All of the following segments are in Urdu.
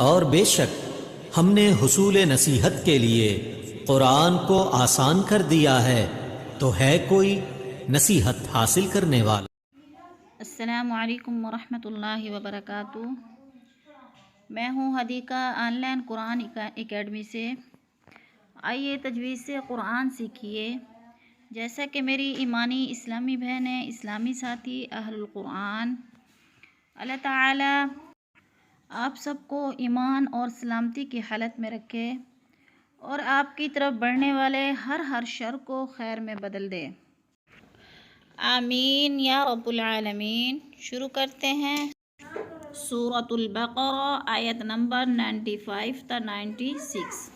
اور بے شک ہم نے حصول نصیحت کے لیے قرآن کو آسان کر دیا ہے، تو ہے کوئی نصیحت حاصل کرنے والا؟ السلام علیکم ورحمۃ اللہ وبرکاتہ۔ میں ہوں Hadiqa on line Quran academy سے۔ آئیے تجوید سے قرآن سیکھیے۔ جیسا کہ میری ایمانی اسلامی بہنیں، اسلامی ساتھی اہل القرآن، اللہ تعالیٰ آپ سب کو ایمان اور سلامتی کی حالت میں رکھے اور آپ کی طرف بڑھنے والے ہر شر کو خیر میں بدل دے، آمین یا رب العالمین۔ شروع کرتے ہیں سورۃ البقرہ آیت نمبر 95 تا 96۔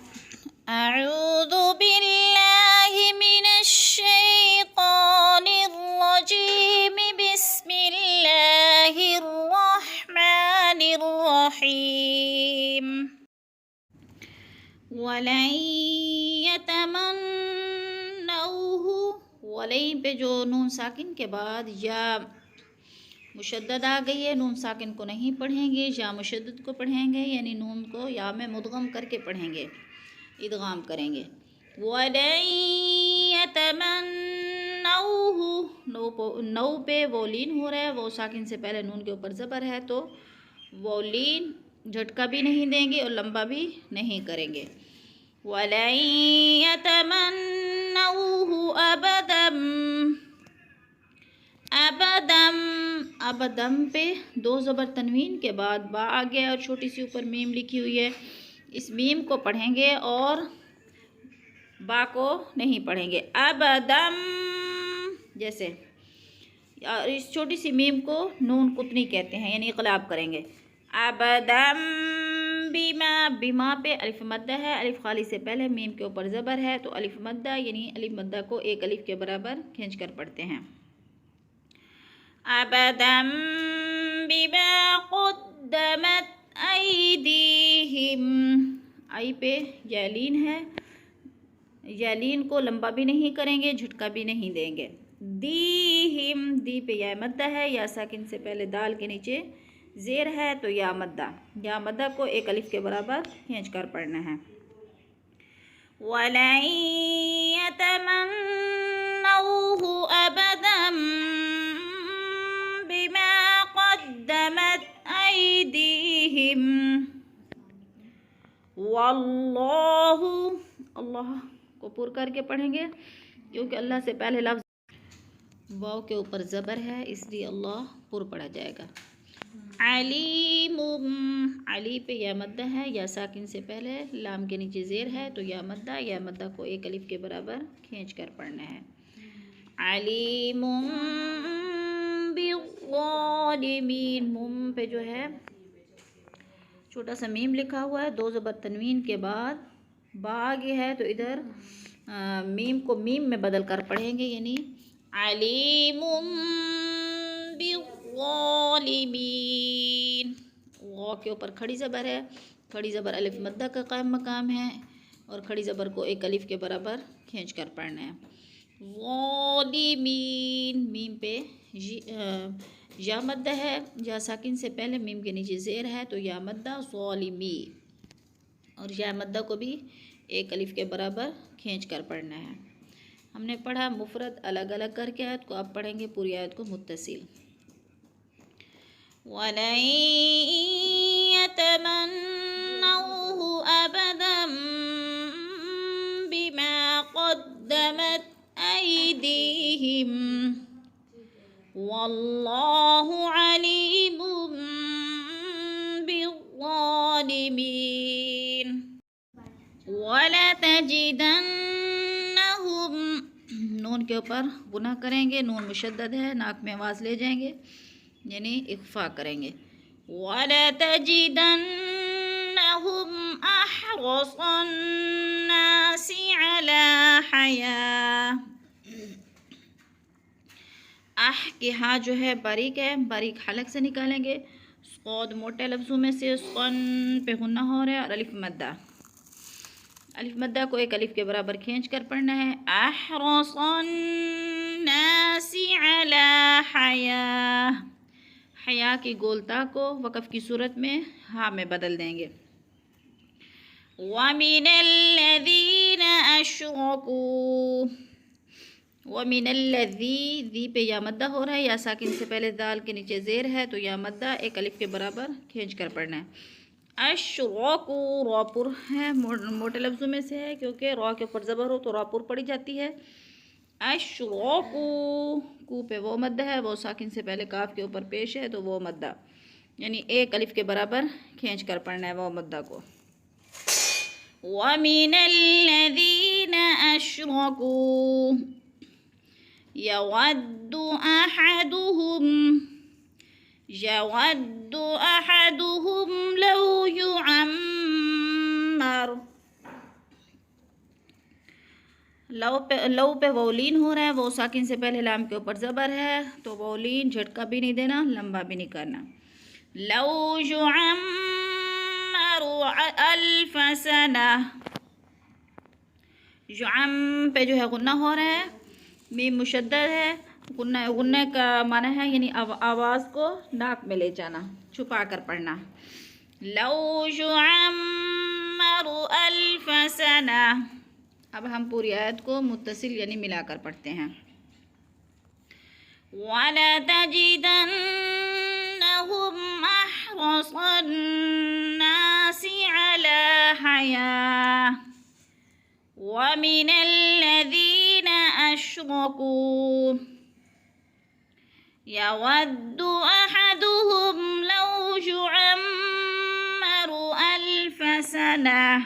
اعوذ باللہ من الشیطان الرجیم، بسم اللہ الرحمن الرحیم۔ وَلَن يَتَمَنَّوْهُ، ولین پہ جو نون ساکن کے بعد یا مشدد آ گئی ہے، نون ساکن کو نہیں پڑھیں گے، یا مشدد کو پڑھیں گے، یعنی نون کو یا میں مدغم کر کے پڑھیں گے، ادغام کریں گے۔ وَلَن يَتَمَنَّوْهُ، نو پہ وہ لین ہو رہا ہے، وہ ساکن سے پہلے نون کے اوپر زبر ہے، تو وہ لین جھٹکا بھی نہیں دیں گے اور لمبا بھی نہیں کریں گے۔ وَلَن يَتَمَنَّوْهُ أَبَدًا، ابدم پہ دو زبر تنوین کے بعد با آ گیا اور چھوٹی سی اوپر میم لکھی ہوئی ہے، اس میم کو پڑھیں گے اور با کو نہیں پڑھیں گے، ابدم جیسے۔ اور اس چھوٹی سی میم کو نون قطنی کہتے ہیں، یعنی اقلاب کریں گے، ابدم بما، بما پہ الف مدہ ہے، الف خالی سے پہلے میم کے اوپر زبر ہے، تو الف مدہ یعنی الف مدہ کو ایک الف کے برابر کھینچ کر پڑھتے ہیں، ابدم بما قدمت ایدیہم۔ آئی پہ یالین ہے، یالین کو لمبا بھی نہیں کریں گے، جھٹکا بھی نہیں دیں گے۔ دیہم، دی پہ یا مدہ ہے، یا ساکن سے پہلے دال کے نیچے زیر ہے، تو یا مدہ، یا مدہ کو ایک الف کے برابر کھینچ کر پڑھنا ہے۔ وَلَن يَتَمَنَّوْهُ أَبَدًا بِمَا قَدَّمَتْ أَيْدِيهِمْ وَاللَّهُ، اللہ کو پر کر کے پڑھیں گے کیونکہ اللہ سے پہلے لفظ واو کے اوپر زبر ہے، اس لیے اللہ پر پڑھا جائے گا۔ علیم، علی پہ یا مدہ ہے، یا ساکن سے پہلے لام کے نیچے زیر ہے، تو یا مدہ کو ایک الف کے برابر کھینچ کر پڑھنا ہے۔ علیم بالظالمین، مم پہ جو ہے چھوٹا سا میم لکھا ہوا ہے، دو زبر تنوین کے بعد با آگے ہے، تو ادھر میم کو میم میں بدل کر پڑھیں گے، یعنی علیم بالظالمین۔ غو کے اوپر کھڑی زبر ہے، کھڑی زبر الف مدہ کا قائم مقام ہے، اور کھڑی زبر کو ایک الف کے برابر کھینچ کر پڑھنا ہے۔ ظالمین، میم پہ یا مدہ ہے، یا ساکن سے پہلے میم کے نیچے زیر ہے، تو یا مدہ ظالمی، اور یا مدہ کو بھی ایک الف کے برابر کھینچ کر پڑھنا ہے۔ ہم نے پڑھا مفرد الگ الگ کر کے آیت کو، اب پڑھیں گے پوری آیت کو متصل۔ وَلَن يَتَمَنَّوْهُ أَبَدًا بِمَا قَدَّمَتْ أَيْدِيهِمْ وَاللَّهُ عَلِيمٌ بِالظَّالِمِينَ۔ وَلَتَجِدَنَّهُمْ، نون کے اوپر گناہ کریں گے، نون مشدد ہے، ناک میں آواز لے جائیں گے، یعنی اخفا کریں گے۔ وَلَتَجِدَنَّهُمْ أَحْرَصَ النَّاسِ عَلَى حَيَاةٍ، کی ہاں جو ہے باریک ہے، باریک حلق سے نکالیں گے، صاد موٹے لفظوں میں سے، سن پہ غنہ ہو رہا ہے، اور الف مدہ، الف مدہ کو ایک الف کے برابر کھینچ کر پڑھنا ہے۔ احرص الناس علی حیاہ، حیا کی گولتا کو وقف کی صورت میں ہاں میں بدل دیں گے۔ وَمِنَ الَّذِينَ أَشْرَكُوا وَمِنَ الَّذِي ذی پہ یا مدہ ہو رہا ہے، یا ساکن سے پہلے دال کے نیچے زیر ہے تو یا مدہ ایک الف کے برابر کھینچ کر پڑھنا ہے. اشرکو را پر ہے، موٹے لفظوں میں سے ہے کیونکہ را کے اوپر زبر ہو تو را پر پڑی جاتی ہے. اشرکو کو پہ وہ مدہ ہے، وہ ساکن سے پہلے کاف کے اوپر پیش ہے تو وہ مدہ یعنی ایک الف کے برابر کھینچ کر پڑھنا ہے وہ مدہ کو. وَمِنَ الَّذِينَ أَشْرَكُوا يَوَدُّ أَحَدُهُمْ لَوْ يُعَمَّرُ. لو پہ وولین ہو رہا ہے، وہ ساکن سے پہلے لام کے اوپر زبر ہے تو وولین جھٹکا بھی نہیں دینا، لمبا بھی نہیں کرنا. لو يعمر ألف سنة. یعم پہ جو ہے غنہ ہو رہا ہے، میم مشدد ہے. غنہ کا معنی ہے یعنی آواز کو ناک میں لے جانا، چھپا کر پڑھنا. لو يعمر ألف سنة. اب ہم پوری آیت کو متصل یعنی ملا کر پڑھتے ہیں. وَلَتَجِدَنَّهُمْ أَحْرَصَ النَّاسِ عَلَى حَيَاةٍ وَمِنَ الَّذِينَ أَشْرَكُوا يَوَدُّ أَحَدُهُمْ لَوْ يُعَمَّرُ أَلْفَ سَنَةٍ.